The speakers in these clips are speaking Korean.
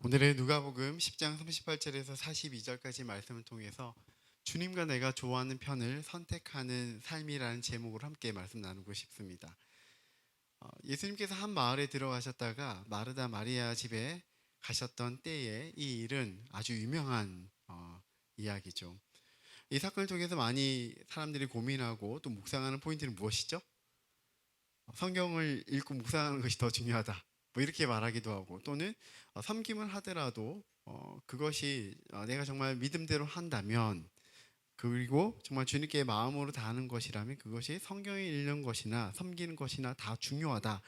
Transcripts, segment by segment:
오늘의 누가복음 10장 38절에서 42절까지 말씀을 통해서 주님과 내가 좋아하는 편을 선택하는 삶이라는 제목으로 함께 말씀 나누고 싶습니다. 예수님께서 한 마을에 들어가셨다가 마르다 마리아 집에 가셨던 때에 이 일은 아주 유명한 이야기죠. 이 사건을 통해서 많이 사람들이 고민하고 또 묵상하는 포인트는 무엇이죠? 성경을 읽고 묵상하는 것이 더 중요하다. 뭐 이렇게 말하기도 하고 또는 섬김을 하더라도 그것이 내가 정말 믿음대로 한다면 그리고 정말 주님께 마음으로 다하는 것이라면 그것이 성경을 읽는 것이나 섬기는 것이나 다 중요하다.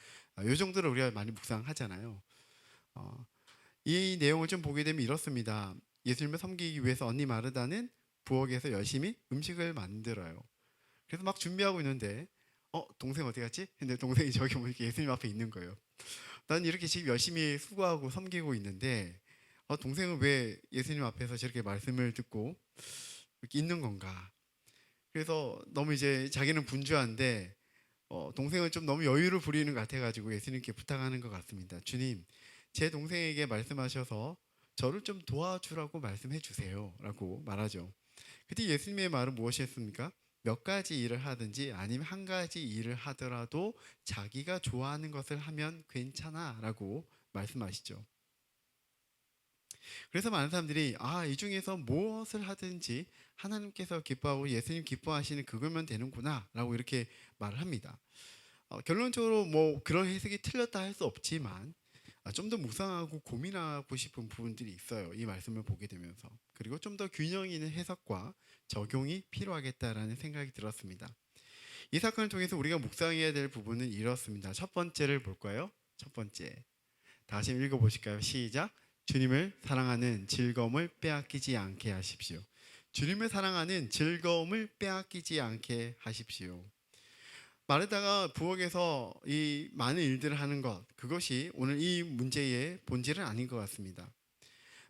이 정도로 우리가 많이 묵상하잖아요. 어, 이 내용을 좀 보게 되면 이렇습니다. 예수님을 섬기기 위해서 언니 마르다는 부엌에서 열심히 음식을 만들어요. 그래서 막 준비하고 있는데 동생 어디 갔지? 근데 동생이 저기 보니까 예수님 앞에 있는 거예요. 난 이렇게 지금 열심히 수고하고 섬기고 있는데 동생은 왜 예수님 앞에서 저렇게 말씀을 듣고 이렇게 있는 건가? 그래서 너무 이제 자기는 분주한데 동생은 좀 너무 여유를 부리는 것 같아가지고 예수님께 부탁하는 것 같습니다. 주님, 제 동생에게 말씀하셔서 저를 좀 도와주라고 말씀해 주세요 라고 말하죠. 그때 예수님의 말은 무엇이었습니까? 몇 가지 일을 하든지 아니면 한 가지 일을 하더라도 자기가 좋아하는 것을 하면 괜찮아 라고 말씀하시죠. 그래서 많은 사람들이 이 중에서 무엇을 하든지 하나님께서 기뻐하고 예수님 기뻐하시는 그거면 되는구나 라고 이렇게 말을 합니다. 결론적으로 뭐 그런 해석이 틀렸다 할 수 없지만 좀 더 묵상하고 고민하고 싶은 부분들이 있어요. 이 말씀을 보게 되면서. 그리고 좀 더 균형 있는 해석과 적용이 필요하겠다라는 생각이 들었습니다. 이 사건을 통해서 우리가 묵상해야 될 부분은 이렇습니다. 첫 번째를 볼까요? 첫 번째. 다시 읽어보실까요? 시작. 주님을 사랑하는 즐거움을 빼앗기지 않게 하십시오. 주님을 사랑하는 즐거움을 빼앗기지 않게 하십시오. 마르다가 부엌에서 이 많은 일들을 하는 것, 그것이 오늘 이 문제의 본질은 아닌 것 같습니다.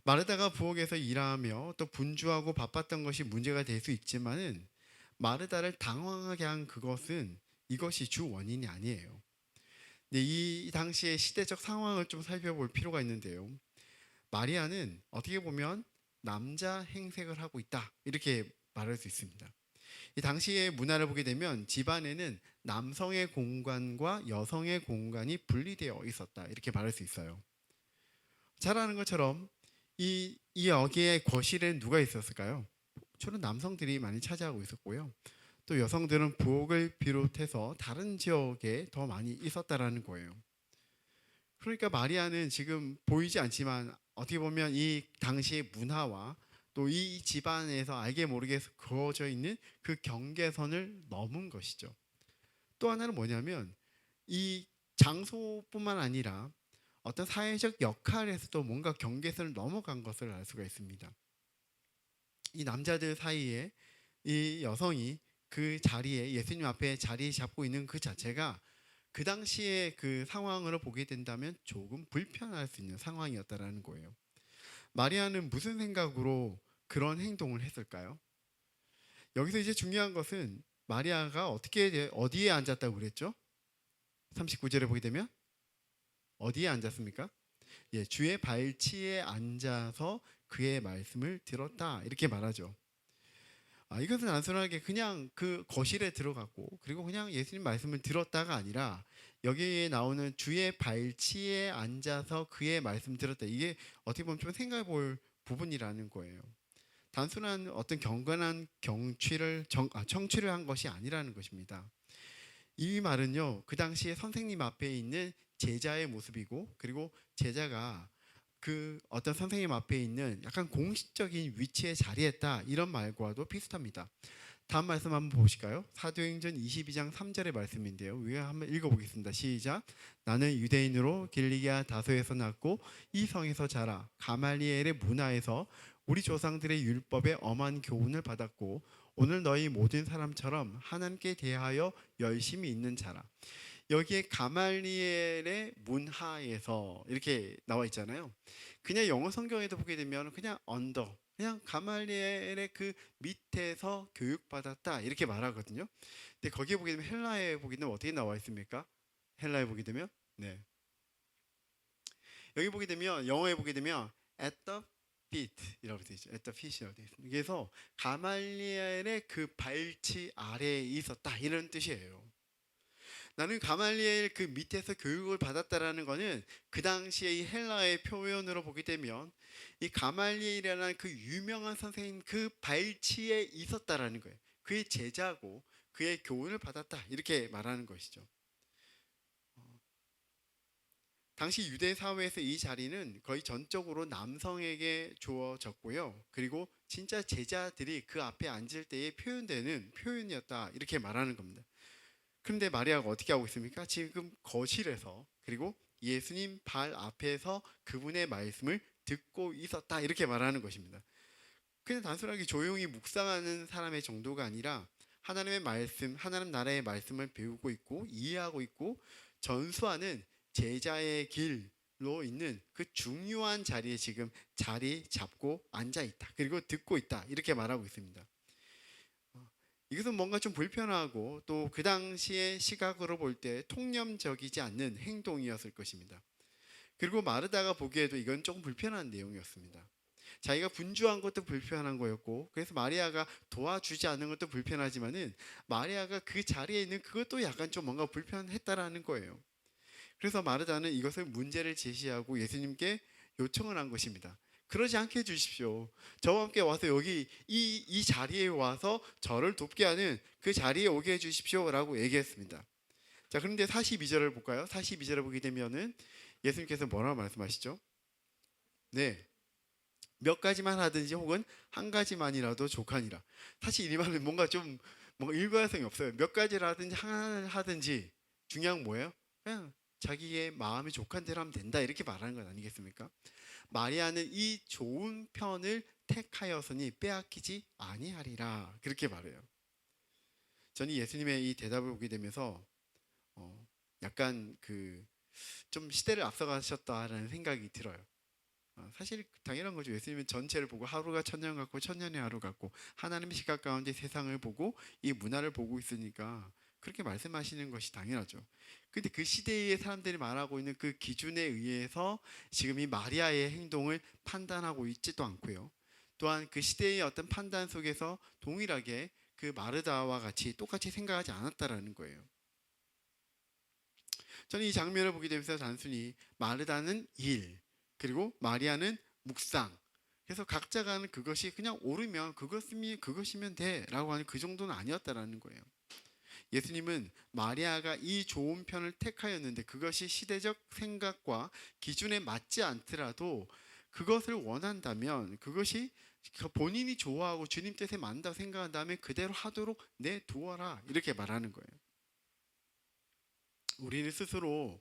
마르다가 부엌에서 일하며 또 분주하고 바빴던 것이 문제가 될 수 있지만은 마르다를 당황하게 한 그것은 이것이 주 원인이 아니에요. 근데 이 당시의 시대적 상황을 좀 살펴볼 필요가 있는데요. 마리아는 어떻게 보면 남자 행색을 하고 있다. 이렇게 말할 수 있습니다. 이 당시의 문화를 보게 되면 집안에는 남성의 공간과 여성의 공간이 분리되어 있었다. 이렇게 말할 수 있어요. 잘 아는 것처럼 이 여기에 거실에 누가 있었을까요? 주로 남성들이 많이 차지하고 있었고요. 또 여성들은 부엌을 비롯해서 다른 지역에 더 많이 있었다라는 거예요. 그러니까 마리아는 지금 보이지 않지만 어떻게 보면 이 당시의 문화와 또 이 집안에서 알게 모르게 그어져 있는 그 경계선을 넘은 것이죠. 또 하나는 뭐냐면 이 장소뿐만 아니라 어떤 사회적 역할에서도 뭔가 경계선을 넘어간 것을 알 수가 있습니다. 이 남자들 사이에 이 여성이 그 자리에 예수님 앞에 자리 잡고 있는 그 자체가 그 당시의 그 상황으로 보게 된다면 조금 불편할 수 있는 상황이었다라는 거예요. 마리아는 무슨 생각으로 그런 행동을 했을까요? 여기서 이제 중요한 것은 마리아가 어디에 앉았다고 그랬죠? 39절에 보게 되면 어디에 앉았습니까? 예, 주의 발치에 앉아서 그의 말씀을 들었다. 이렇게 말하죠. 이것은 단순하게 그냥 그 거실에 들어갔고 그리고 그냥 예수님 말씀을 들었다가 아니라 여기에 나오는 주의 발치에 앉아서 그의 말씀 들었다. 이게 어떻게 보면 좀 생각해 볼 부분이라는 거예요. 단순한 어떤 경건한 청취를 한 것이 아니라는 것입니다. 이 말은요, 그 당시에 선생님 앞에 있는 제자의 모습이고 그리고 제자가 그 어떤 선생님 앞에 있는 약간 공식적인 위치에 자리했다 이런 말과도 비슷합니다. 다음 말씀 한번 보실까요? 사도행전 22장 3절의 말씀인데요. 우리가 한번 읽어보겠습니다. 시작. 나는 유대인으로 길리기아 다소에서 났고 이 성에서 자라 가말리엘의 문화에서 우리 조상들의 율법에 엄한 교훈을 받았고 오늘 너희 모든 사람처럼 하나님께 대하여 열심히 있는 자라. 여기에 가말리엘의 문하에서 이렇게 나와 있잖아요. 그냥 영어 성경에도 보게 되면 그냥 언더, 그냥 가말리엘의 그 밑에서 교육받았다 이렇게 말하거든요. 근데 거기에 보게 되면 헬라에 보게 되면 어떻게 나와 있습니까? 헬라에 보게 되면 네. 여기 보게 되면 영어에 보게 되면 at the feet이라고 되어 있죠. at the feet이라고 되어 있습니다. 그래서 가말리엘의 그 발치 아래에 있었다 이런 뜻이에요. 나는 가말리엘 그 밑에서 교육을 받았다라는 거는 그 당시에 이 헬라의 표현으로 보게 되면 이 가말리엘이라는 그 유명한 선생님 그 발치에 있었다라는 거예요. 그의 제자고 그의 교훈을 받았다 이렇게 말하는 것이죠. 당시 유대 사회에서 이 자리는 거의 전적으로 남성에게 주어졌고요. 그리고 진짜 제자들이 그 앞에 앉을 때에 표현되는 표현이었다 이렇게 말하는 겁니다. 그런데 마리아가 어떻게 하고 있습니까? 지금 거실에서 그리고 예수님 발 앞에서 그분의 말씀을 듣고 있었다 이렇게 말하는 것입니다. 그냥 단순하게 조용히 묵상하는 사람의 정도가 아니라 하나님의 말씀, 하나님 나라의 말씀을 배우고 있고 이해하고 있고 전수하는 제자의 길로 있는 그 중요한 자리에 지금 자리 잡고 앉아 있다. 그리고 듣고 있다. 이렇게 말하고 있습니다. 이것은 뭔가 좀 불편하고 또 그 당시의 시각으로 볼 때 통념적이지 않는 행동이었을 것입니다. 그리고 마르다가 보기에도 이건 조금 불편한 내용이었습니다. 자기가 분주한 것도 불편한 거였고 그래서 마리아가 도와주지 않는 것도 불편하지만은 마리아가 그 자리에 있는 그것도 약간 좀 뭔가 불편했다라는 거예요. 그래서 마르다는 이것을 문제를 제시하고 예수님께 요청을 한 것입니다. 그러지 않게 해주십시오. 저와 함께 와서 여기 이 자리에 와서 저를 돕게 하는 그 자리에 오게 해주십시오 라고 얘기했습니다. 자, 그런데 42절을 볼까요? 42절을 보게 되면은 예수님께서 뭐라고 말씀하시죠? 네, 몇 가지만 하든지 혹은 한 가지만이라도 족하니라. 사실 이 말은 뭔가 일관성이 없어요. 몇 가지를 하든지 하나를 하든지 중요한 뭐예요? 그냥 자기의 마음이 족한 대로 하면 된다 이렇게 말하는 건 아니겠습니까? 마리아는 이 좋은 편을 택하였으니 빼앗기지 아니하리라 그렇게 말해요. 저는 예수님의 이 대답을 보게 되면서 약간 그 좀 시대를 앞서가셨다라는 생각이 들어요. 사실 당연한 거죠. 예수님은 전체를 보고 하루가 천년 같고 천년의 하루 같고 하나님의 시각 가운데 세상을 보고 이 문화를 보고 있으니까 그렇게 말씀하시는 것이 당연하죠. 근데 그 시대의 사람들이 말하고 있는 그 기준에 의해서 지금 이 마리아의 행동을 판단하고 있지도 않고요. 또한 그 시대의 어떤 판단 속에서 동일하게 그 마르다와 같이 똑같이 생각하지 않았다라는 거예요. 저는 이 장면을 보게 되면서 단순히 마르다는 일, 그리고 마리아는 묵상. 그래서 각자가 하는 그것이 그냥 옳으면 그것이면 돼라고 하는 그 정도는 아니었다라는 거예요. 예수님은 마리아가 이 좋은 편을 택하였는데 그것이 시대적 생각과 기준에 맞지 않더라도 그것을 원한다면 그것이 본인이 좋아하고 주님 뜻에 맞는다고 생각한다면 그대로 하도록 내두어라 이렇게 말하는 거예요. 우리는 스스로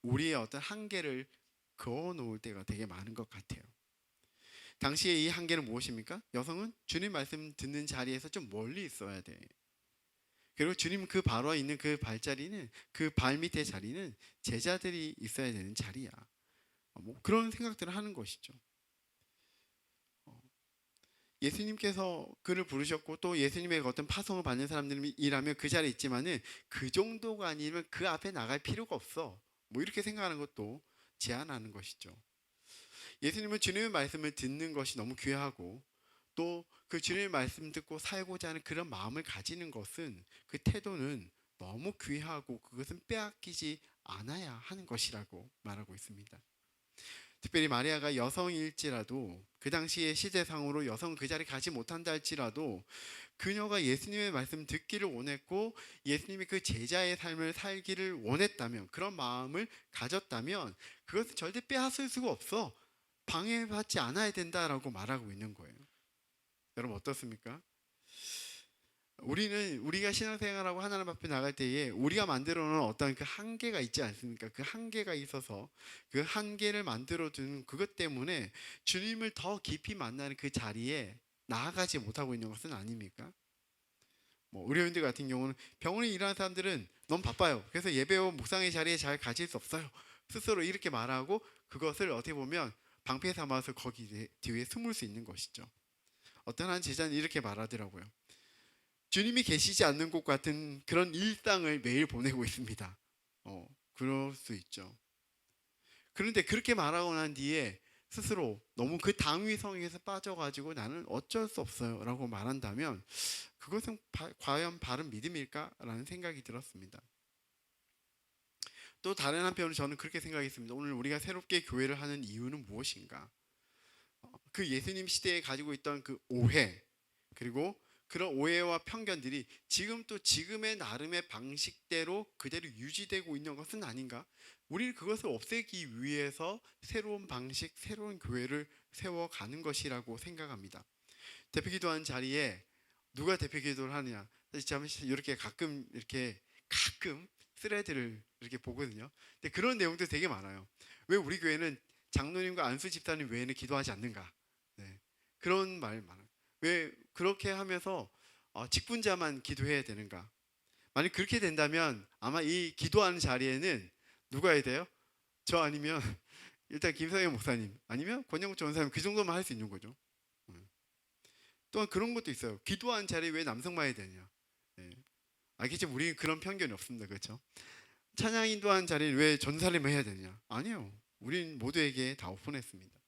우리의 어떤 한계를 그어 놓을 때가 되게 많은 것 같아요. 당시에 이 한계는 무엇입니까? 여성은 주님 말씀 듣는 자리에서 좀 멀리 있어야 돼. 그리고 주님 그 바로 있는 그 발자리는 그 발밑의 자리는 제자들이 있어야 되는 자리야. 뭐 그런 생각들을 하는 것이죠. 예수님께서 그를 부르셨고 또 예수님의 어떤 파송을 받는 사람들이라면 그 자리에 있지만은 그 정도가 아니면 그 앞에 나갈 필요가 없어. 뭐 이렇게 생각하는 것도 제한하는 것이죠. 예수님은 주님의 말씀을 듣는 것이 너무 귀하고 또 그 주님의 말씀 듣고 살고자 하는 그런 마음을 가지는 것은 그 태도는 너무 귀하고 그것은 빼앗기지 않아야 하는 것이라고 말하고 있습니다. 특별히 마리아가 여성일지라도 그 당시의 시대상으로 여성 그 자리 가지 못한다 할지라도 그녀가 예수님의 말씀 듣기를 원했고 예수님이 그 제자의 삶을 살기를 원했다면 그런 마음을 가졌다면 그것은 절대 빼앗을 수가 없어. 방해받지 않아야 된다라고 말하고 있는 거예요. 여러분 어떻습니까? 우리가 신앙생활하고 하나님 앞에 나갈 때에 우리가 만들어 놓은 어떤 그 한계가 있지 않습니까? 그 한계가 있어서 그 한계를 만들어 두는 그것 때문에 주님을 더 깊이 만나는 그 자리에 나아가지 못하고 있는 것은 아닙니까? 뭐 의료인들 같은 경우는 병원에 일하는 사람들은 너무 바빠요. 그래서 예배와 묵상의 자리에 잘 가질 수 없어요. 스스로 이렇게 말하고 그것을 어떻게 보면 방패 삼아서 거기 뒤에 숨을 수 있는 것이죠. 어떤 한 제자는 이렇게 말하더라고요. 주님이 계시지 않는 곳 같은 그런 일상을 매일 보내고 있습니다. 그럴 수 있죠. 그런데 그렇게 말하고 난 뒤에 스스로 너무 그 당위성에서 빠져가지고 나는 어쩔 수 없어요 라고 말한다면 그것은 과연 바른 믿음일까라는 생각이 들었습니다. 또 다른 한편으로 저는 그렇게 생각했습니다. 오늘 우리가 새롭게 교회를 하는 이유는 무엇인가? 그 예수님 시대에 가지고 있던 그 오해, 그리고 그런 오해와 편견들이 지금 또 지금의 나름의 방식대로 그대로 유지되고 있는 것은 아닌가? 우리는 그것을 없애기 위해서 새로운 방식, 새로운 교회를 세워가는 것이라고 생각합니다. 대표 기도하는 자리에 누가 대표 기도를 하느냐? 이렇게 가끔 스레드를 이렇게 보거든요. 근데 그런 내용도 되게 많아요. 왜 우리 교회는 장로님과 안수 집사님 외에는 기도하지 않는가? 네, 그런 말 많아요. 왜 그렇게 하면서 직분자만 기도해야 되는가? 만약 그렇게 된다면 아마 이 기도하는 자리에는 누가 해야 돼요? 저 아니면 일단 김성현 목사님 아니면 권영국 전사님 그 정도만 할 수 있는 거죠. 또한 그런 것도 있어요. 기도하는 자리에 왜 남성만 해야 되냐? 네. 알겠지만 우리는 그런 편견이 없습니다. 그렇죠? 찬양 인도하는 자리에 왜 전사님을 해야 되냐? 아니요. 우린 모두에게 다 오픈했습니다.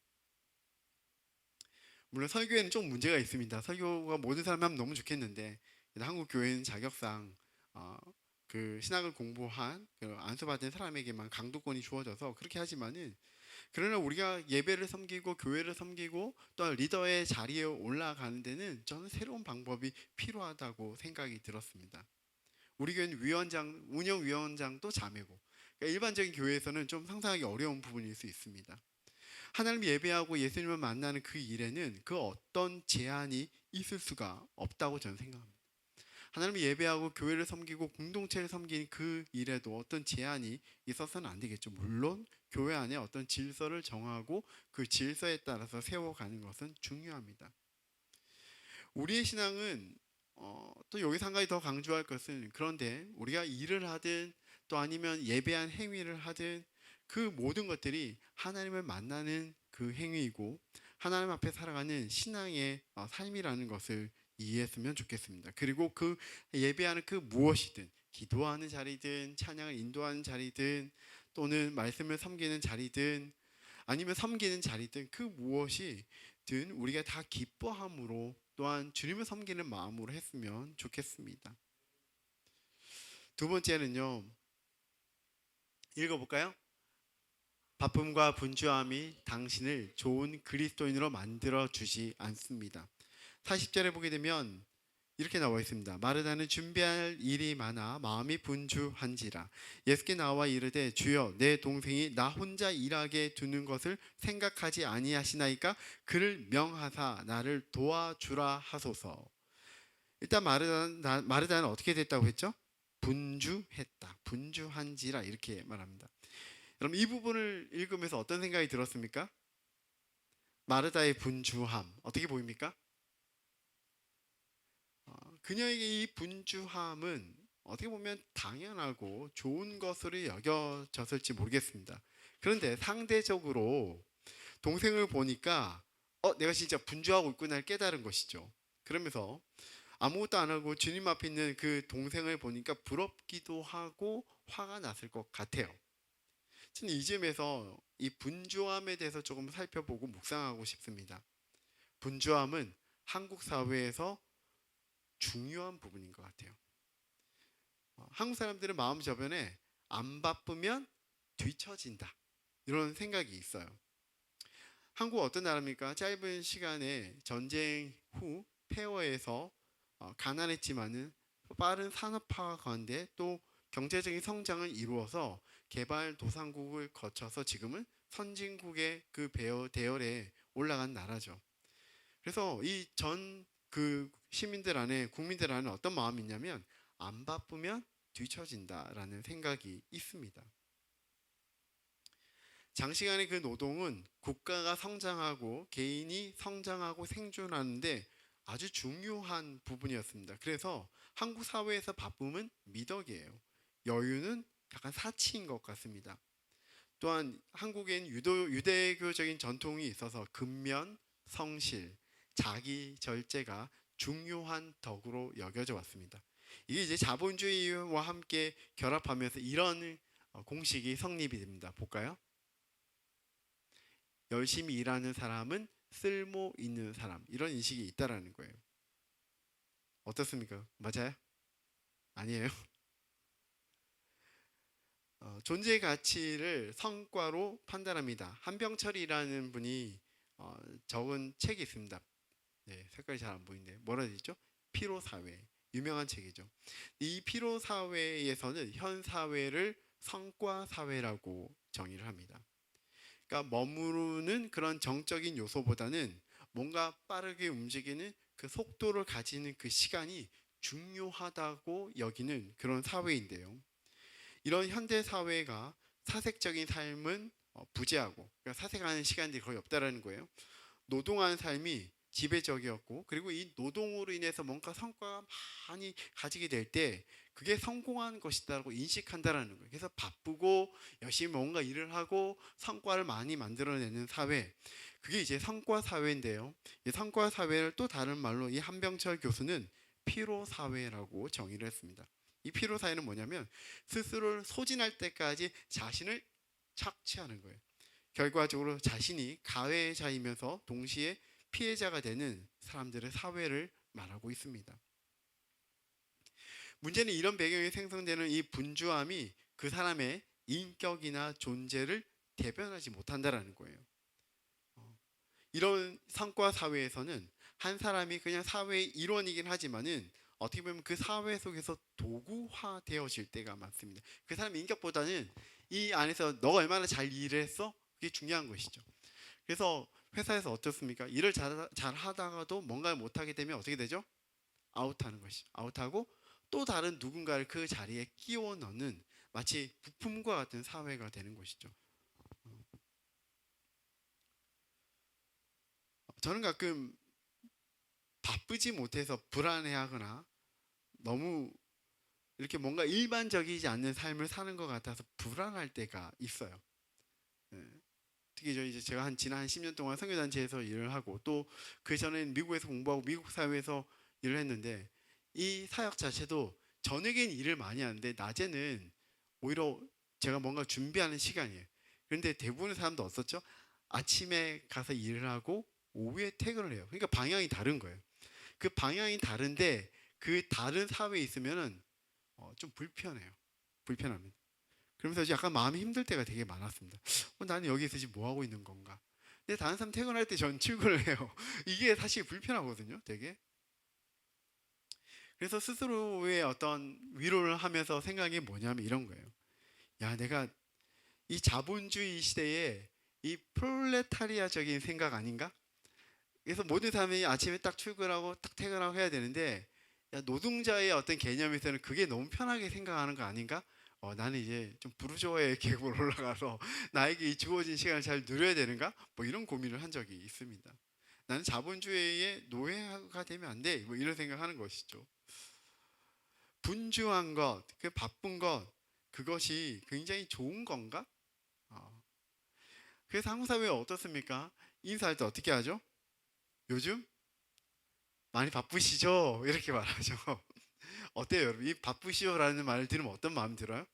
물론 설교에는 좀 문제가 있습니다. 설교가 모든 사람이 하면 너무 좋겠는데 한국 교회는 자격상 그 신학을 공부한 그 안수받은 사람에게만 강도권이 주어져서 그렇게 하지만은 그러나 우리가 예배를 섬기고 교회를 섬기고 또 리더의 자리에 올라가는 데는 저는 새로운 방법이 필요하다고 생각이 들었습니다. 우리 교회는 위원장, 운영위원장도 자매고 그러니까 일반적인 교회에서는 좀 상상하기 어려운 부분일 수 있습니다. 하나님 예배하고 예수님을 만나는 그 일에는 그 어떤 제한이 있을 수가 없다고 저는 생각합니다. 하나님을 예배하고 교회를 섬기고 공동체를 섬기는 그 일에도 어떤 제한이 있어서는 안 되겠죠. 물론 교회 안에 어떤 질서를 정하고 그 질서에 따라서 세워가는 것은 중요합니다. 우리의 신앙은 또 여기서 한 가지 더 강조할 것은 그런데 우리가 일을 하든 또 아니면 예배한 행위를 하든 그 모든 것들이 하나님을 만나는 그 행위이고 하나님 앞에 살아가는 신앙의 삶이라는 것을 이해했으면 좋겠습니다. 그리고 그 예배하는 그 무엇이든 기도하는 자리든 찬양을 인도하는 자리든 또는 말씀을 섬기는 자리든 아니면 섬기는 자리든 그 무엇이든 우리가 다 기뻐함으로 또한 주님을 섬기는 마음으로 했으면 좋겠습니다. 두 번째는요. 읽어볼까요? 바쁨과 분주함이 당신을 좋은 그리스도인으로 만들어 주지 않습니다. 40절에 보게 되면 이렇게 나와 있습니다. 마르다는 준비할 일이 많아 마음이 분주한지라 예수께 나와 이르되 주여 내 동생이 나 혼자 일하게 두는 것을 생각하지 아니하시나이까 그를 명하사 나를 도와주라 하소서. 일단 마르다는 어떻게 됐다고 했죠? 분주했다. 분주한지라 이렇게 말합니다. 여러분 이 부분을 읽으면서 어떤 생각이 들었습니까? 마르다의 분주함 어떻게 보입니까? 그녀에게 이 분주함은 어떻게 보면 당연하고 좋은 것으로 여겨졌을지 모르겠습니다. 그런데 상대적으로 동생을 보니까 내가 진짜 분주하고 있구나를 깨달은 것이죠. 그러면서 아무것도 안 하고 주님 앞에 있는 그 동생을 보니까 부럽기도 하고 화가 났을 것 같아요. 저는 이 점에서 이 분주함에 대해서 조금 살펴보고 묵상하고 싶습니다. 분주함은 한국 사회에서 중요한 부분인 것 같아요. 한국 사람들은 마음 저변에 안 바쁘면 뒤처진다 이런 생각이 있어요. 한국 어떤 나라입니까? 짧은 시간에 전쟁 후 폐허에서 가난했지만은 빠른 산업화 가운데 또 경제적인 성장을 이루어서 개발도상국을 거쳐서 지금은 선진국의 그 대열에 올라간 나라죠. 그래서 이 전 그 시민들 안에 국민들 안에 어떤 마음이 있냐면 안 바쁘면 뒤처진다라는 생각이 있습니다. 장시간의 그 노동은 국가가 성장하고 개인이 성장하고 생존하는데 아주 중요한 부분이었습니다. 그래서 한국 사회에서 바쁨은 미덕이에요. 여유는 약간 사치인 것 같습니다. 또한 한국엔 유대교적인 전통이 있어서 근면, 성실, 자기 절제가 중요한 덕으로 여겨져 왔습니다. 이게 이제 자본주의와 함께 결합하면서 이런 공식이 성립이 됩니다. 볼까요? 열심히 일하는 사람은 쓸모 있는 사람, 이런 인식이 있다라는 거예요. 어떻습니까? 맞아요? 아니에요? 존재 가치를 성과로 판단합니다. 한병철이라는 분이 적은 책이 있습니다. 네, 색깔이 잘 안 보이는데 뭐라 되어 있죠? 피로 사회. 유명한 책이죠. 이 피로 사회에서는 현 사회를 성과 사회라고 정의를 합니다. 그러니까 머무르는 그런 정적인 요소보다는 뭔가 빠르게 움직이는 그 속도를 가지는 그 시간이 중요하다고 여기는 그런 사회인데요. 이런 현대 사회가 사색적인 삶은 부재하고, 그러니까 사색하는 시간들이 거의 없다라는 거예요. 노동하는 삶이 지배적이었고, 그리고 이 노동으로 인해서 뭔가 성과가 많이 가지게 될 때 그게 성공한 것이다라고 인식한다라는 거예요. 그래서 바쁘고 열심히 뭔가 일을 하고 성과를 많이 만들어내는 사회, 그게 이제 성과 사회인데요. 이 성과 사회를 또 다른 말로 이 한병철 교수는 피로 사회라고 정의를 했습니다. 이 피로 사회는 뭐냐면 스스로를 소진할 때까지 자신을 착취하는 거예요. 결과적으로 자신이 가해자이면서 동시에 피해자가 되는 사람들의 사회를 말하고 있습니다. 문제는 이런 배경에 생성되는 이 분주함이 그 사람의 인격이나 존재를 대변하지 못한다라는 거예요. 이런 성과 사회에서는 한 사람이 그냥 사회의 일원이긴 하지만은 어떻게 보면 그 사회 속에서 도구화 되어질 때가 많습니다. 그 사람의 인격보다는 이 안에서 너가 얼마나 잘 일을 했어? 그게 중요한 것이죠. 그래서 회사에서 어떻습니까? 일을 잘 하다가도 뭔가를 못하게 되면 어떻게 되죠? 아웃하는 것이. 아웃하고 또 다른 누군가를 그 자리에 끼워 넣는, 마치 부품과 같은 사회가 되는 것이죠. 저는 가끔 바쁘지 못해서 불안해하거나 너무 이렇게 뭔가 일반적이지 않는 삶을 사는 것 같아서 불안할 때가 있어요. 예. 특히 이제 제가 지난 10년 동안 선교단체에서 일을 하고 또 그 전엔 미국에서 공부하고 미국 사회에서 일을 했는데, 이 사역 자체도 저녁엔 일을 많이 하는데 낮에는 오히려 제가 뭔가 준비하는 시간이에요. 그런데 대부분의 사람도 어떻죠? 아침에 가서 일을 하고 오후에 퇴근을 해요. 그러니까 방향이 다른 거예요. 그 방향이 다른데 그 다른 사회에 있으면은 좀 불편해요. 불편합니다. 그러면서 약간 마음이 힘들 때가 되게 많았습니다. 나는 여기서 지금 뭐 하고 있는 건가? 근데 다른 사람 퇴근할 때 전 출근을 해요. 이게 사실 불편하거든요, 되게. 그래서 스스로의 어떤 위로를 하면서 생각이 뭐냐면 이런 거예요. 야, 내가 이 자본주의 시대에 이 프롤레타리아적인 생각 아닌가? 그래서 모든 사람이 아침에 딱 출근하고 딱 퇴근하고 해야 되는데, 야, 노동자의 어떤 개념에서는 그게 너무 편하게 생각하는 거 아닌가? 나는 이제 좀 부르주아의 계급으로 올라가서 나에게 이 주어진 시간을 잘 누려야 되는가? 뭐 이런 고민을 한 적이 있습니다. 나는 자본주의의 노예가 되면 안 돼. 뭐 이런 생각하는 것이죠. 분주한 것, 그 바쁜 것, 그것이 굉장히 좋은 건가? 어. 그래서 한국 사회가 어떻습니까? 인사할 때 어떻게 하죠? 요즘 많이 바쁘시죠? 이렇게 말하죠. 어때요, 여러분? 이 바쁘시오라는 말을 들으면 어떤 마음 들어요?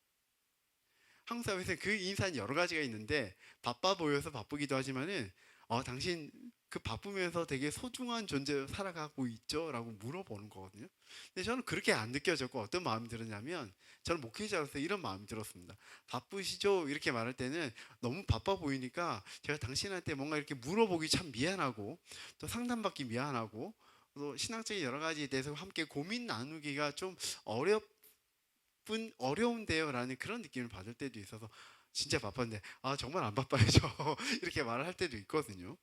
한국 사회에서 그 인사는 여러 가지가 있는데 바빠 보여서 바쁘기도 하지만은 당신 그 바쁘면서 되게 소중한 존재로 살아가고 있죠? 라고 물어보는 거거든요. 근데 저는 그렇게 안 느껴졌고 어떤 마음이 들었냐면, 저는 목회자로서 이런 마음이 들었습니다. 바쁘시죠? 이렇게 말할 때는 너무 바빠 보이니까 제가 당신한테 뭔가 이렇게 물어보기 참 미안하고 또 상담받기 미안하고 또 신앙적인 여러 가지에 대해서 함께 고민 나누기가 좀 어려운데요라는 그런 느낌을 받을 때도 있어서 진짜 바쁜데 정말 안 바빠요 저 이렇게 말을 할 때도 있거든요.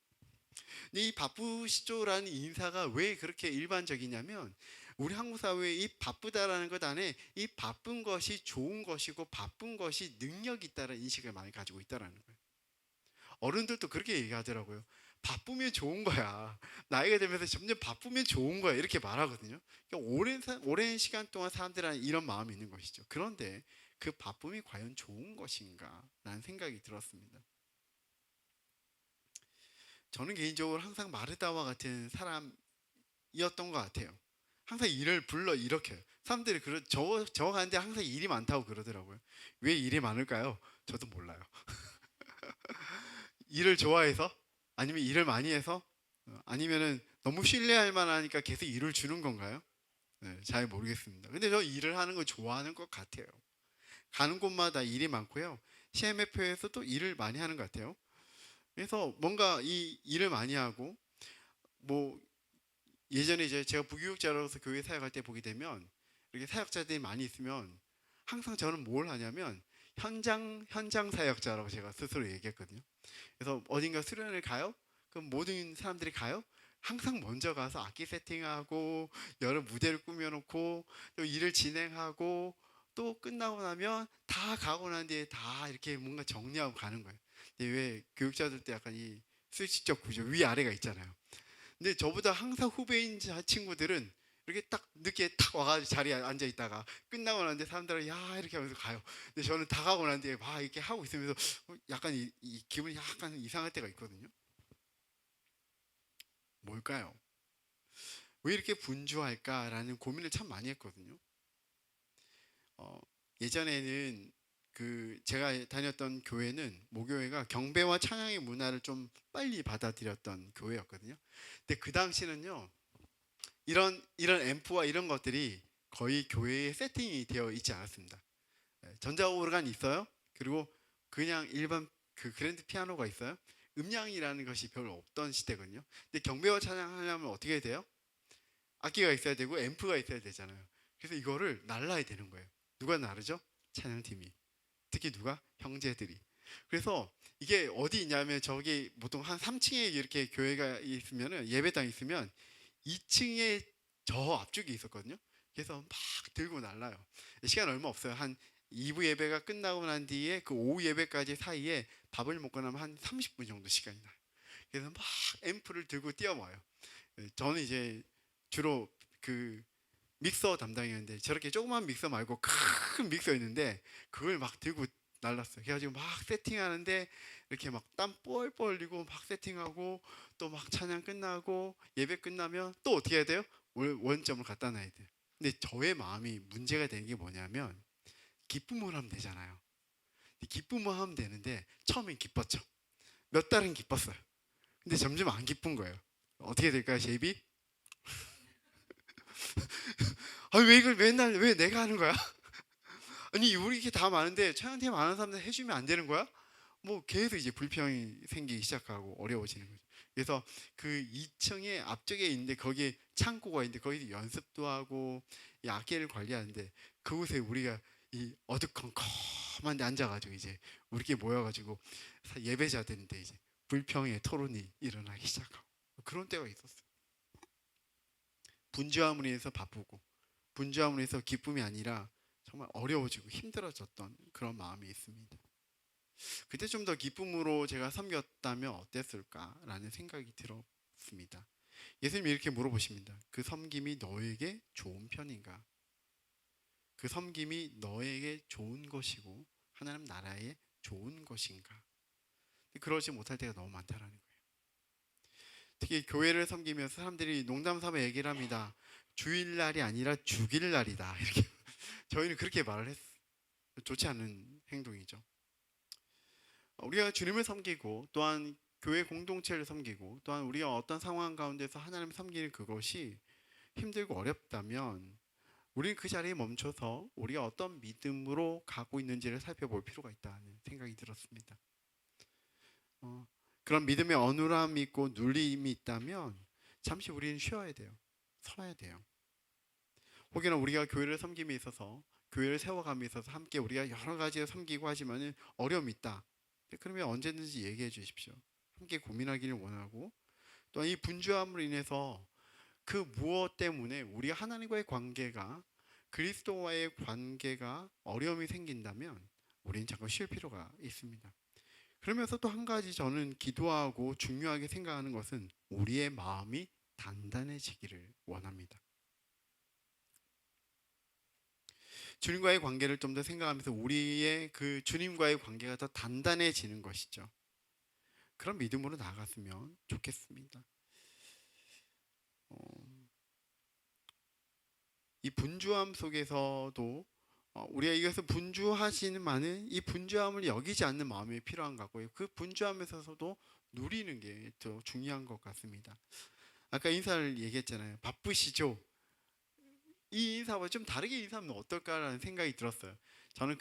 근데 이 바쁘시죠라는 인사가 왜 그렇게 일반적이냐면, 우리 한국 사회에 이 바쁘다라는 것 안에 이 바쁜 것이 좋은 것이고 바쁜 것이 능력이 있다는 인식을 많이 가지고 있다는 거예요. 어른들도 그렇게 얘기하더라고요. 바쁘면 좋은 거야. 나이가 들면서 점점 바쁘면 좋은 거야. 이렇게 말하거든요. 그러니까 오랜 시간 동안 사람들은 이런 마음이 있는 것이죠. 그런데 그 바쁨이 과연 좋은 것인가? 라는 생각이 들었습니다. 저는 개인적으로 항상 마르다와 같은 사람이었던 것 같아요. 항상 일을 불러 일으켜요. 사람들이 저 가는데 항상 일이 많다고 그러더라고요. 왜 일이 많을까요? 저도 몰라요. 일을 좋아해서? 아니면 일을 많이 해서? 아니면은 너무 신뢰할 만하니까 계속 일을 주는 건가요? 네, 잘 모르겠습니다. 근데 저 일을 하는 거 좋아하는 것 같아요. 가는 곳마다 일이 많고요. CMF에서도 일을 많이 하는 것 같아요. 그래서 뭔가 이 일을 많이 하고 뭐 예전에 이제 제가 부교육자로서 교회 사역할 때 보게 되면 이렇게 사역자들이 많이 있으면 항상 저는 뭘 하냐면 현장 사역자라고 제가 스스로 얘기했거든요. 그래서 어딘가 수련을 가요? 그럼 모든 사람들이 가요? 항상 먼저 가서 악기 세팅하고 여러 무대를 꾸며놓고 또 일을 진행하고 또 끝나고 나면 다 가고 난 뒤에 다 이렇게 뭔가 정리하고 가는 거예요. 근데 왜 교육자들 때 약간 이 수직적 구조 위아래가 있잖아요. 근데 저보다 항상 후배인 친구들은 이렇게 딱 늦게 탁 와가지고 자리에 앉아 있다가 끝나고 나는데 사람들은 야 이렇게 하면서 가요. 근데 저는 다 가고 난 뒤에 막 이렇게 하고 있으면서 약간 이 기분이 약간 이상할 때가 있거든요. 뭘까요? 왜 이렇게 분주할까라는 고민을 참 많이 했거든요. 어, 예전에는 그 제가 다녔던 교회는 모교회가 경배와 찬양의 문화를 좀 빨리 받아들였던 교회였거든요. 근데 그 당시는요. 이런 앰프와 이런 것들이 거의 교회에 세팅이 되어 있지 않았습니다. 전자오르간 있어요. 그리고 그냥 일반 그 그랜드 피아노가 있어요. 음량이라는 것이 별로 없던 시대거든요. 근데 경배와 찬양하려면 어떻게 해야 돼요? 악기가 있어야 되고 앰프가 있어야 되잖아요. 그래서 이거를 날라야 되는 거예요. 누가 나르죠? 찬양팀이. 특히 누가? 형제들이. 그래서 이게 어디 있냐면 저기 보통 한 3층에 이렇게 교회가 있으면은 예배당 있으면 2층에 저 앞쪽에 있었거든요. 그래서 막 들고 날라요. 시간 얼마 없어요. 한 2부 예배가 끝나고 난 뒤에 그 오후 예배까지 사이에 밥을 먹고 나면 한 30분 정도 시간이 나요. 그래서 막 앰프를 들고 뛰어와요. 저는 이제 주로 그 믹서 담당이었는데 저렇게 조그만 믹서 말고 큰 믹서 있는데 그걸 막 들고 날랐어요. 그래가지고 막 세팅하는데 이렇게 막 땀 뻘뻘 흘리고 막 세팅하고 또 막 찬양 끝나고 예배 끝나면 또 어떻게 해야 돼요? 원점을 갖다 놔야 돼요. 근데 저의 마음이 문제가 되는 게 뭐냐면 기쁨을 하면 되잖아요. 기쁨을 하면 되는데 처음엔 기뻤죠. 몇 달은 기뻤어요. 근데 점점 안 기쁜 거예요. 어떻게 될까요, 제이비? 아, 왜 이걸 맨날 왜 내가 하는 거야? 아니 우리 이렇게 다 많은데 차영팀 아는 사람들 해주면 안 되는 거야? 뭐 계속 이제 불평이 생기기 시작하고 어려워지는 거죠. 그래서 그 2층에 앞쪽에 있는데 거기에 창고가 있는데 거기서 연습도 하고 이 악기를 관리하는데 그곳에 우리가 이 어두컴컴한 데 앉아가지고 이제 우리끼리 모여가지고 예배자들인데 이제 불평의 토론이 일어나기 시작하고 그런 때가 있었어요. 분주함으로 인해서 바쁘고 분주함으로 인해서 기쁨이 아니라 정말 어려워지고 힘들어졌던 그런 마음이 있습니다. 그때 좀 더 기쁨으로 제가 섬겼다면 어땠을까라는 생각이 들었습니다. 예수님이 이렇게 물어보십니다. 그 섬김이 너에게 좋은 편인가? 그 섬김이 너에게 좋은 것이고 하나님 나라에 좋은 것인가? 그러지 못할 때가 너무 많다라는 거예요. 특히 교회를 섬기면서 사람들이 농담 삼아 얘기를 합니다. 주일날이 아니라 죽일날이다. 이렇게 저희는 그렇게 말을 했어요. 좋지 않은 행동이죠. 우리가 주님을 섬기고 또한 교회 공동체를 섬기고 또한 우리가 어떤 상황 가운데서 하나님을 섬기는 그것이 힘들고 어렵다면 우리는 그 자리에 멈춰서 우리가 어떤 믿음으로 가고 있는지를 살펴볼 필요가 있다는 생각이 들었습니다. 그런 믿음의 어눌함이 있고 눌림이 있다면 잠시 우리는 쉬어야 돼요. 서야 돼요. 혹여나 우리가 교회를 섬김에 있어서 교회를 세워감에 있어서 함께 우리가 여러 가지 섬기고 하지만은 어려움이 있다. 그러면 언제든지 얘기해 주십시오. 함께 고민하기를 원하고 또 이 분주함으로 인해서 그 무엇 때문에 우리가 하나님과의 관계가 그리스도와의 관계가 어려움이 생긴다면 우리는 잠깐 쉴 필요가 있습니다. 그러면서 또 한 가지 저는 기도하고 중요하게 생각하는 것은 우리의 마음이 단단해지기를 원합니다. 주님과의 관계를 좀 더 생각하면서 우리의 그 주님과의 관계가 더 단단해지는 것이죠. 그런 믿음으로 나아갔으면 좋겠습니다. 어, 이 분주함 속에서도 우리가 이것을 분주하시는 많은 이 분주함을 여기지 않는 마음이 필요한 거고요. 그 분주함에서도 누리는 게 더 중요한 것 같습니다. 아까 인사를 얘기했잖아요. 바쁘시죠? 이 인사와 좀 다르게 인사하면 어떨까라는 생각이 들었어요. 저는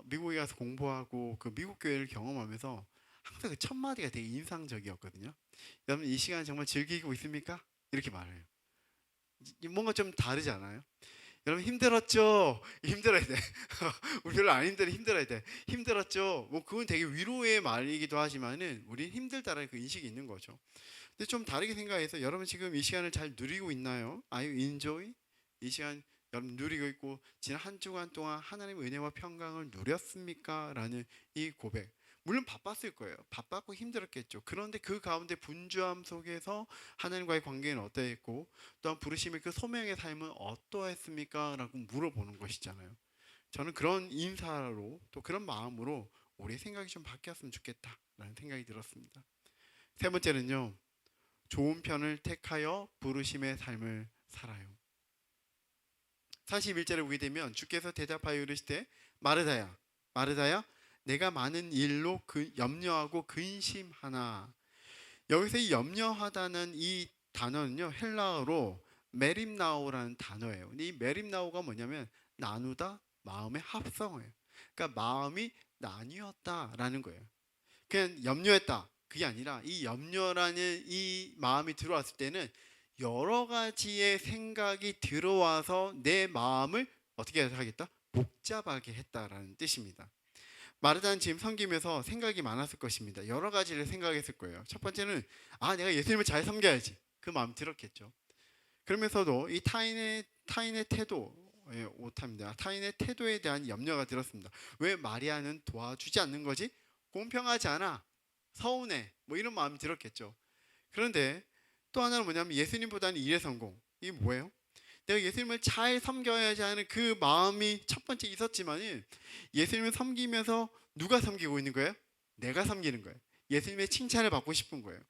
미국에 가서 공부하고 그 미국 교회를 경험하면서 항상 그 첫 마디가 되게 인상적이었거든요. 여러분 이 시간 정말 즐기고 있습니까? 이렇게 말해요. 뭔가 좀 다르지 않아요? 여러분 힘들었죠? 힘들어야 돼. 우리 별로 안 힘들어야 돼. 힘들었죠? 뭐 그건 되게 위로의 말이기도 하지만은 우린 힘들다라는 그 인식이 있는 거죠. 근데 좀 다르게 생각해서 여러분 지금 이 시간을 잘 누리고 있나요? Are you enjoy? 이 시간 여러분 누리고 있고 지난 한 주간 동안 하나님의 은혜와 평강을 누렸습니까? 라는 이 고백. 물론 바빴을 거예요. 바빴고 힘들었겠죠. 그런데 그 가운데 분주함 속에서 하나님과의 관계는 어떠했고 또한 부르심의 그 소명의 삶은 어떠했습니까? 라고 물어보는 것이잖아요. 저는 그런 인사로 또 그런 마음으로 우리의 생각이 좀 바뀌었으면 좋겠다 라는 생각이 들었습니다. 세 번째는요. 좋은 편을 택하여 부르심의 삶을 살아요. 41절에 보게 되면 주께서 대답하여 이르시되 마르다야 마르다야 내가 많은 일로 염려하고 근심하나. 여기서 이 염려하다는 이 단어는요 헬라어로 메림나오라는 단어예요. 근데 이 메림나오가 뭐냐면 나누다, 마음의 합성어예요. 그러니까 마음이 나뉘었다라는 거예요. 그냥 염려했다 그게 아니라 이 염려라는 이 마음이 들어왔을 때는 여러 가지의 생각이 들어와서 내 마음을 어떻게 하겠다? 복잡하게 했다라는 뜻입니다. 마르다는 지금 섬기면서 생각이 많았을 것입니다. 여러 가지를 생각했을 거예요. 첫 번째는 내가 예수님을 잘 섬겨야지 그 마음 들었겠죠. 그러면서도 이 타인의 태도 오타입니다. 타인의 태도에 대한 염려가 들었습니다. 왜 마리아는 도와주지 않는 거지? 공평하지 않아. 서운해. 뭐 이런 마음이 들었겠죠. 그런데 또 하나는 뭐냐면 예수님보다는 일의 성공. 이게 뭐예요? 내가 예수님을 잘 섬겨야지 하는 그 마음이 첫 번째 있었지만 예수님을 섬기면서 누가 섬기고 있는 거예요? 내가 섬기는 거예요. 예수님의 칭찬을 받고 싶은 거예요.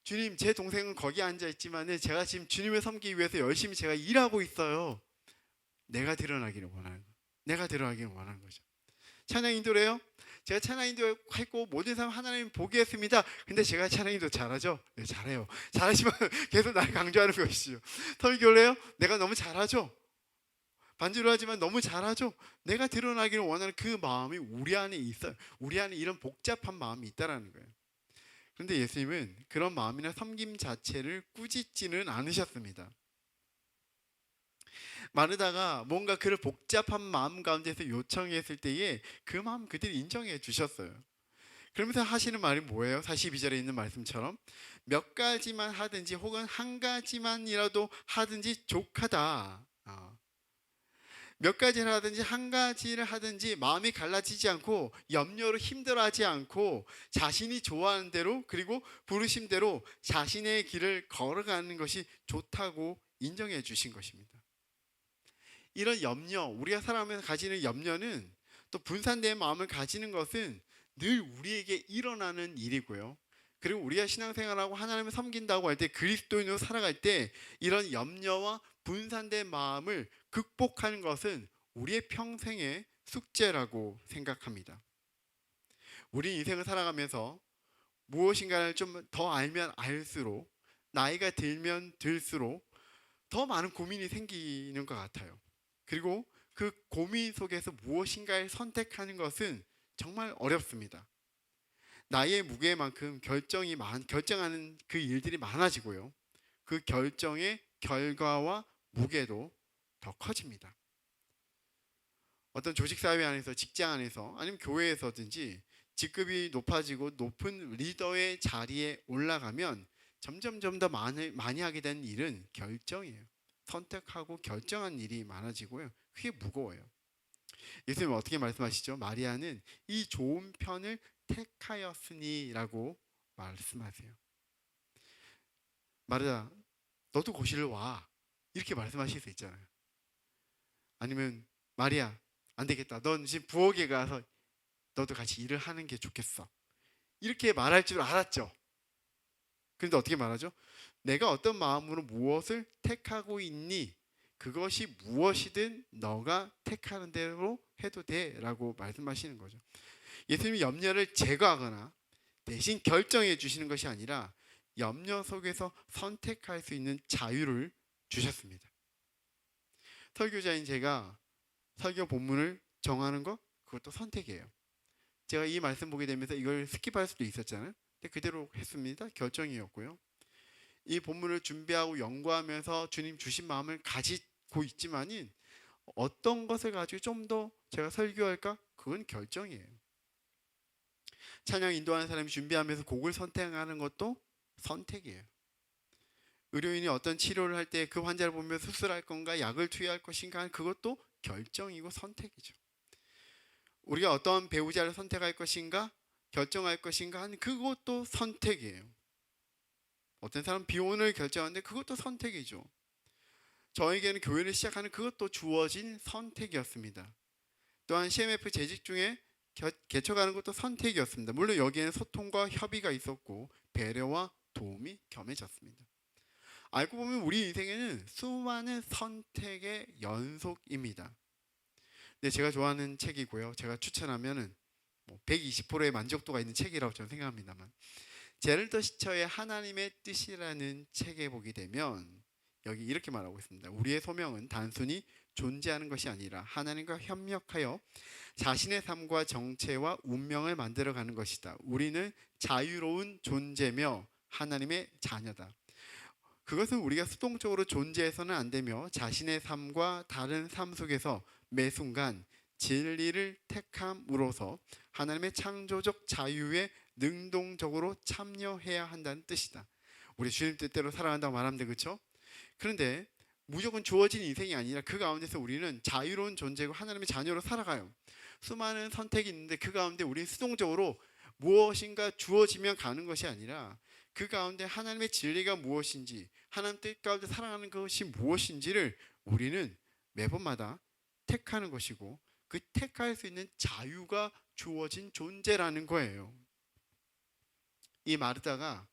주님, 제 동생은 거기 앉아 있지만 제가 지금 주님을 섬기기 위해서 열심히 제가 일하고 있어요. 내가 드러나기를 원하는 거예요. 내가 드러나기를 원하는 거죠. 찬양 인도래요. 제가 찬양 인도했고 모든 사람 하나님 보게 했습니다. 근데 제가 찬양 인도 잘하죠? 네, 잘해요. 잘하지만 계속 나를 강조하는 것이죠. 설교래요. 내가 너무 잘하죠? 반주를 하지만 너무 잘하죠? 내가 드러나기를 원하는 그 마음이 우리 안에 있어요. 우리 안에 이런 복잡한 마음이 있다라는 거예요. 그런데 예수님은 그런 마음이나 섬김 자체를 꾸짖지는 않으셨습니다. 마르다가 뭔가 그를 복잡한 마음 가운데서 요청했을 때에 그 마음 그들이 인정해 주셨어요. 그러면서 하시는 말이 뭐예요? 42절에 있는 말씀처럼 몇 가지만 하든지 혹은 한 가지만이라도 하든지 족하다. 몇 가지를 하든지 한 가지를 하든지 마음이 갈라지지 않고 염려로 힘들어하지 않고 자신이 좋아하는 대로 그리고 부르심대로 자신의 길을 걸어가는 것이 좋다고 인정해 주신 것입니다. 이런 염려, 우리가 살아가면서 가지는 염려는 또 분산된 마음을 가지는 것은 늘 우리에게 일어나는 일이고요. 그리고 우리가 신앙생활하고 하나님을 섬긴다고 할 때 그리스도인으로 살아갈 때 이런 염려와 분산된 마음을 극복하는 것은 우리의 평생의 숙제라고 생각합니다. 우리 인생을 살아가면서 무엇인가를 좀 더 알면 알수록 나이가 들면 들수록 더 많은 고민이 생기는 것 같아요. 그리고 그 고민 속에서 무엇인가를 선택하는 것은 정말 어렵습니다. 나이의 무게만큼 결정하는 그 일들이 많아지고요. 그 결정의 결과와 무게도 더 커집니다. 어떤 조직사회 안에서, 직장 안에서, 아니면 교회에서든지 직급이 높아지고 높은 리더의 자리에 올라가면 점점 더 많이 하게 되는 일은 결정이에요. 선택하고 결정한 일이 많아지고요. 그게 무거워요. 예수님은 어떻게 말씀하시죠? 마리아는 이 좋은 편을 택하였으니 라고 말씀하세요. 마리아, 너도 거실로 와. 이렇게 말씀하실 수 있잖아요. 아니면 마리아, 안 되겠다. 넌 지금 부엌에 가서 너도 같이 일을 하는 게 좋겠어. 이렇게 말할 줄 알았죠. 그런데 어떻게 말하죠? 내가 어떤 마음으로 무엇을 택하고 있니? 그것이 무엇이든 너가 택하는 대로 해도 돼 라고 말씀하시는 거죠. 예수님이 염려를 제거하거나 대신 결정해 주시는 것이 아니라 염려 속에서 선택할 수 있는 자유를 주셨습니다. 설교자인 제가 설교 본문을 정하는 것, 그것도 선택이에요. 제가 이 말씀 보게 되면서 이걸 스킵할 수도 있었잖아요. 근데 그대로 했습니다. 결정이었고요. 이 본문을 준비하고 연구하면서 주님 주신 마음을 가지고 있지만은 어떤 것을 가지고 좀 더 제가 설교할까? 그건 결정이에요. 찬양 인도하는 사람이 준비하면서 곡을 선택하는 것도 선택이에요. 의료인이 어떤 치료를 할 때 그 환자를 보며 수술할 건가 약을 투여할 것인가 그것도 결정이고 선택이죠. 우리가 어떤 배우자를 선택할 것인가 결정할 것인가 하는 그것도 선택이에요. 어떤 사람은 비혼을 결정하는데 그것도 선택이죠. 저에게는 교회를 시작하는 그것도 주어진 선택이었습니다. 또한 CMF 재직 중에 개척하는 것도 선택이었습니다. 물론 여기에는 소통과 협의가 있었고 배려와 도움이 겸해졌습니다. 알고 보면 우리 인생에는 수많은 선택의 연속입니다. 네, 제가 좋아하는 책이고요. 제가 추천하면은 120%의 만족도가 있는 책이라고 저는 생각합니다만, 제럴더 시처의 하나님의 뜻이라는 책에 보게 되면 여기 이렇게 말하고 있습니다. 우리의 소명은 단순히 존재하는 것이 아니라 하나님과 협력하여 자신의 삶과 정체와 운명을 만들어가는 것이다. 우리는 자유로운 존재며 하나님의 자녀다. 그것은 우리가 수동적으로 존재해서는 안 되며 자신의 삶과 다른 삶 속에서 매 순간 진리를 택함으로써 하나님의 창조적 자유에 능동적으로 참여해야 한다는 뜻이다. 우리 주님 뜻대로 살아간다고 말하면 그렇죠? 그런데 무조건 주어진 인생이 아니라 그 가운데서 우리는 자유로운 존재고 하나님의 자녀로 살아가요. 수많은 선택이 있는데 그 가운데 우리는 수동적으로 무엇인가 주어지면 가는 것이 아니라 그 가운데 하나님의 진리가 무엇인지 하나님 뜻 가운데 살아가는 것이 무엇인지를 우리는 매번마다 택하는 것이고 그 택할 수 있는 자유가 주어진 존재라는 거예요. 이 마르다가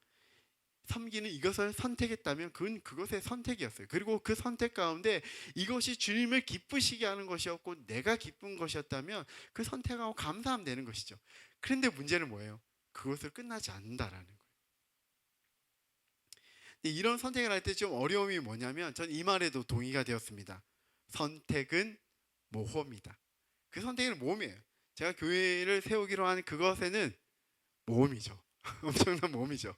섬기는 이것을 선택했다면 그건 그것의 선택이었어요. 그리고 그 선택 가운데 이것이 주님을 기쁘시게 하는 것이었고 내가 기쁜 것이었다면 그 선택하고 감사하면 되는 것이죠. 그런데 문제는 뭐예요? 그것을 끝나지 않는다라는 거예요. 이런 선택을 할 때 좀 어려움이 뭐냐면 전 이 말에도 동의가 되었습니다. 선택은 모험이다. 그 선택은 모험이에요. 제가 교회를 세우기로 한 그것에는 모험이죠. 엄청난 모험이죠.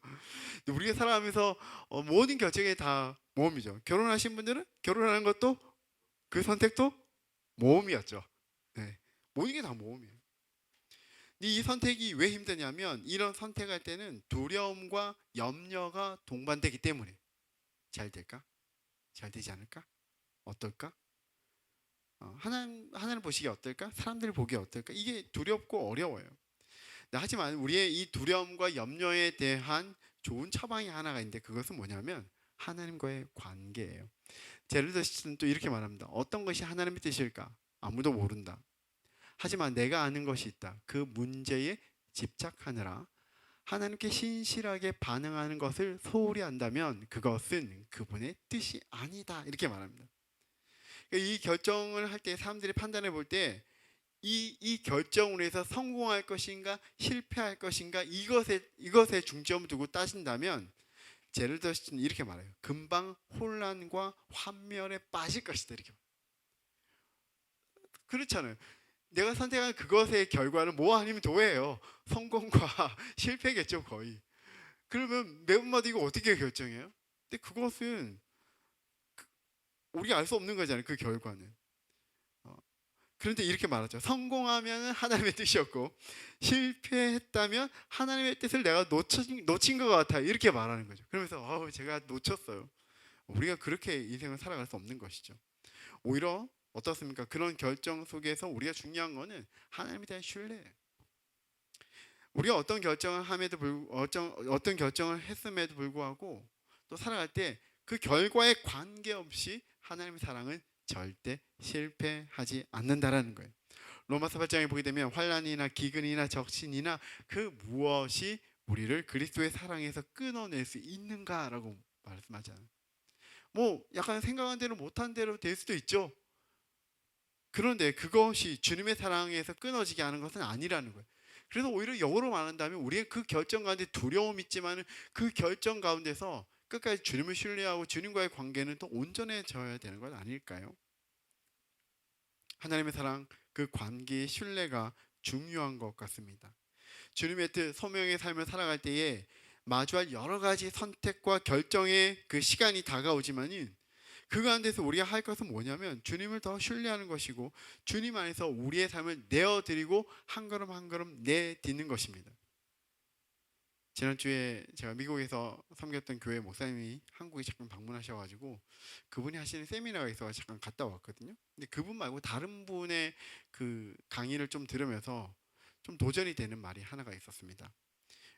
우리가 살아가면서 모든 결정에 다 모험이죠. 결혼하신 분들은 결혼하는 것도 그 선택도 모험이었죠. 네. 모든 게 다 모험이에요. 이 선택이 왜 힘드냐면 이런 선택할 때는 두려움과 염려가 동반되기 때문에 잘 될까? 잘 되지 않을까? 어떨까? 하나님 보시기에 어떨까? 사람들 보기에 어떨까? 이게 두렵고 어려워요. 하지만 우리의 이 두려움과 염려에 대한 좋은 처방이 하나가 있는데 그것은 뭐냐면 하나님과의 관계예요. 제르드시는 또 이렇게 말합니다. 어떤 것이 하나님의 뜻일까? 아무도 모른다. 하지만 내가 아는 것이 있다. 그 문제에 집착하느라 하나님께 신실하게 반응하는 것을 소홀히 한다면 그것은 그분의 뜻이 아니다. 이렇게 말합니다. 이 결정을 할 때 사람들이 판단해 볼 때 이 결정으로 해서 성공할 것인가 실패할 것인가 이것에 중점을 두고 따진다면 제르더시는 이렇게 말해요. 금방 혼란과 환멸에 빠질 것이다. 이렇게. 그렇잖아요. 내가 선택한 그것의 결과는 뭐 아니면 도예요. 성공과 실패겠죠 거의. 그러면 매번마다 이거 어떻게 결정해요? 근데 그것은 우리가 알 수 없는 거잖아요. 그 결과는. 그런데 이렇게 말하죠. 성공하면 하나님의 뜻이었고 실패했다면 하나님의 뜻을 내가 놓친 것 같아요. 이렇게 말하는 거죠. 그러면서 제가 놓쳤어요. 우리가 그렇게 인생을 살아갈 수 없는 것이죠. 오히려 어떻습니까? 그런 결정 속에서 우리가 중요한 거는 하나님에 대한 신뢰예요. 우리가 어떤 결정을 했음에도 불구하고 또 살아갈 때 그 결과에 관계없이 하나님의 사랑은 절대 실패하지 않는다라는 거예요. 로마서 8장에 보게 되면 환난이나 기근이나 적신이나 그 무엇이 우리를 그리스도의 사랑에서 끊어낼 수 있는가라고 말씀하잖아요. 약간 생각한 대로 못한 대로 될 수도 있죠. 그런데 그것이 주님의 사랑에서 끊어지게 하는 것은 아니라는 거예요. 그래서 오히려 역으로 말한다면 우리의 그 결정 가운데 두려움이 있지만 그 결정 가운데서 끝까지 주님을 신뢰하고 주님과의 관계는 또 온전해져야 되는 것 아닐까요? 하나님의 사랑, 그 관계의 신뢰가 중요한 것 같습니다. 주님의 뜻, 소명의 삶을 살아갈 때에 마주할 여러 가지 선택과 결정의 그 시간이 다가오지만은 그 가운데서 우리가 할 것은 뭐냐면 주님을 더 신뢰하는 것이고 주님 안에서 우리의 삶을 내어드리고 한 걸음 한 걸음 내딛는 것입니다. 지난주에 제가 미국에서 섬겼던 교회 목사님이 한국에 잠깐 방문하셔가지고 그분이 하시는 세미나가 있어서 잠깐 갔다 왔거든요. 근데 그분 말고 다른 분의 그 강의를 좀 들으면서 좀 도전이 되는 말이 하나가 있었습니다.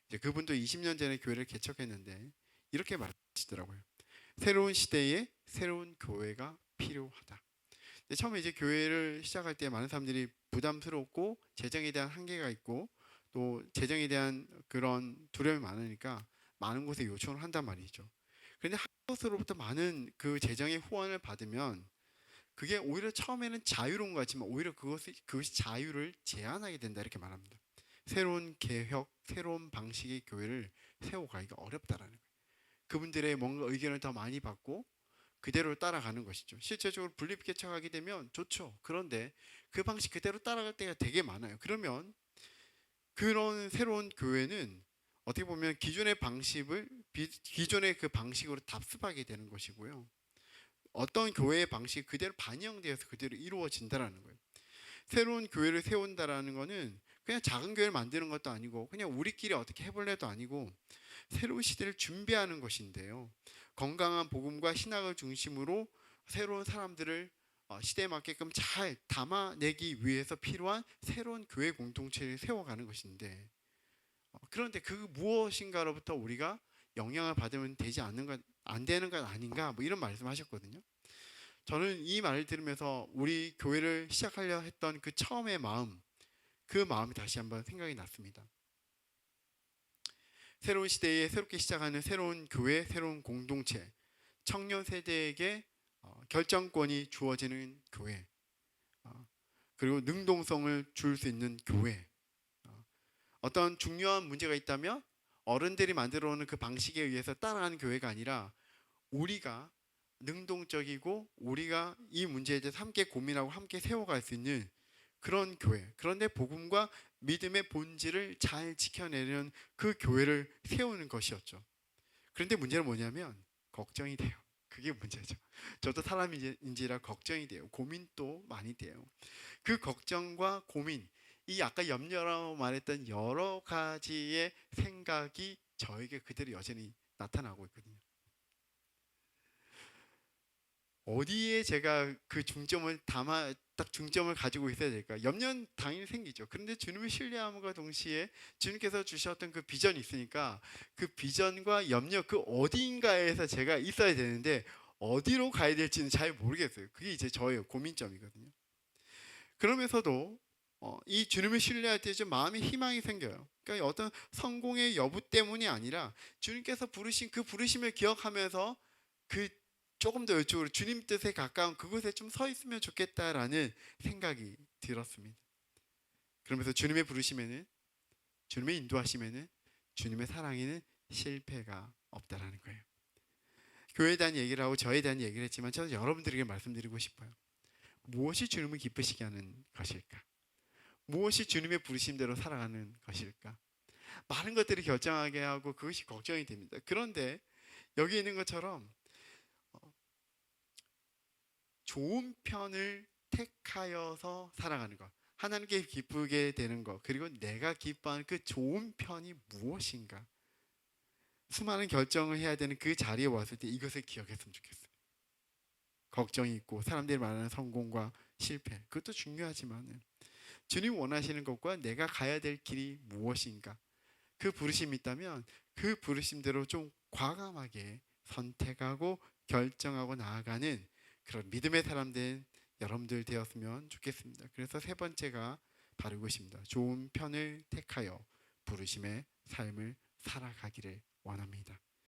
이제 그분도 20년 전에 교회를 개척했는데 이렇게 말하시더라고요. 새로운 시대에 새로운 교회가 필요하다. 근데 처음에 이제 교회를 시작할 때 많은 사람들이 부담스럽고 재정에 대한 한계가 있고 또 재정에 대한 그런 두려움이 많으니까 많은 곳에 요청을 한단 말이죠. 그런데 한 곳으로부터 많은 그 재정의 후원을 받으면 그게 오히려 처음에는 자유로운 것 같지만 오히려 그것이 자유를 제한하게 된다 이렇게 말합니다. 새로운 개혁, 새로운 방식의 교회를 세워가기가 어렵다라는 거예요. 그분들의 뭔가 의견을 더 많이 받고 그대로 따라가는 것이죠. 실제적으로 분립 개척하게 되면 좋죠. 그런데 그 방식 그대로 따라갈 때가 되게 많아요. 그러면 그런 새로운 교회는 어떻게 보면 기존의 그 방식으로 답습하게 되는 것이고요. 어떤 교회의 방식 그대로 반영되어서 그대로 이루어진다라는 거예요. 새로운 교회를 세운다라는 거는 그냥 작은 교회를 만드는 것도 아니고 그냥 우리끼리 어떻게 해볼래도 아니고 새로운 시대를 준비하는 것인데요. 건강한 복음과 신학을 중심으로 새로운 사람들을 시대에 맞게끔 잘 담아내기 위해서 필요한 새로운 교회 공동체를 세워가는 것인데 그런데 그 무엇인가로부터 우리가 영향을 받으면 안 되는 것 아닌가 뭐 이런 말씀하셨거든요. 저는 이 말을 들으면서 우리 교회를 시작하려 했던 그 처음의 마음, 그 마음이 다시 한번 생각이 났습니다. 새로운 시대에 새롭게 시작하는 새로운 교회, 새로운 공동체, 청년 세대에게 결정권이 주어지는 교회, 그리고 능동성을 줄 수 있는 교회. 어떤 중요한 문제가 있다면 어른들이 만들어 놓은 그 방식에 의해서 따라가는 교회가 아니라 우리가 능동적이고 우리가 이 문제에 대해서 함께 고민하고 함께 세워갈 수 있는 그런 교회. 그런데 복음과 믿음의 본질을 잘 지켜내는 그 교회를 세우는 것이었죠. 그런데 문제는 뭐냐면 걱정이 돼요. 그게 문제죠. 저도 사람인지라 걱정이 돼요. 고민도 많이 돼요. 그 걱정과 고민, 이 아까 염려라고 말했던 여러 가지의 생각이 저에게 그대로 여전히 나타나고 있거든요. 어디에 제가 그 딱 중점을 가지고 있어야 될까? 염려는 당연히 생기죠. 그런데 주님을 신뢰함과 동시에 주님께서 주셨던 그 비전이 있으니까 그 비전과 염려 그 어디인가에서 제가 있어야 되는데 어디로 가야 될지는 잘 모르겠어요. 그게 이제 저의 고민점이거든요. 그러면서도 이 주님을 신뢰할 때 좀 마음의 희망이 생겨요. 그러니까 어떤 성공의 여부 때문이 아니라 주님께서 부르신 그 부르심을 기억하면서 그 조금 더 이쪽으로 주님 뜻에 가까운 그곳에 좀 서 있으면 좋겠다라는 생각이 들었습니다. 그러면서 주님의 부르심에는 주님의 인도하심에는 주님의 사랑에는 실패가 없다라는 거예요. 교회에 대한 얘기를 하고 저에 대한 얘기를 했지만 저는 여러분들에게 말씀드리고 싶어요. 무엇이 주님을 기쁘시게 하는 것일까? 무엇이 주님의 부르심대로 살아가는 것일까? 많은 것들이 결정하게 하고 그것이 걱정이 됩니다. 그런데 여기 있는 것처럼 좋은 편을 택하여서 살아가는 것, 하나님께 기쁘게 되는 것, 그리고 내가 기뻐하는 그 좋은 편이 무엇인가? 수많은 결정을 해야 되는 그 자리에 왔을 때 이것을 기억했으면 좋겠어요. 걱정이 있고 사람들이 말하는 성공과 실패, 그것도 중요하지만 주님 원하시는 것과 내가 가야 될 길이 무엇인가? 그 부르심이 있다면 그 부르심대로 좀 과감하게 선택하고 결정하고 나아가는 그런 믿음의 사람들 여러분들 되었으면 좋겠습니다. 그래서 세 번째가 바로 이것입니다. 좋은 편을 택하여 부르심의 삶을 살아가기를 원합니다.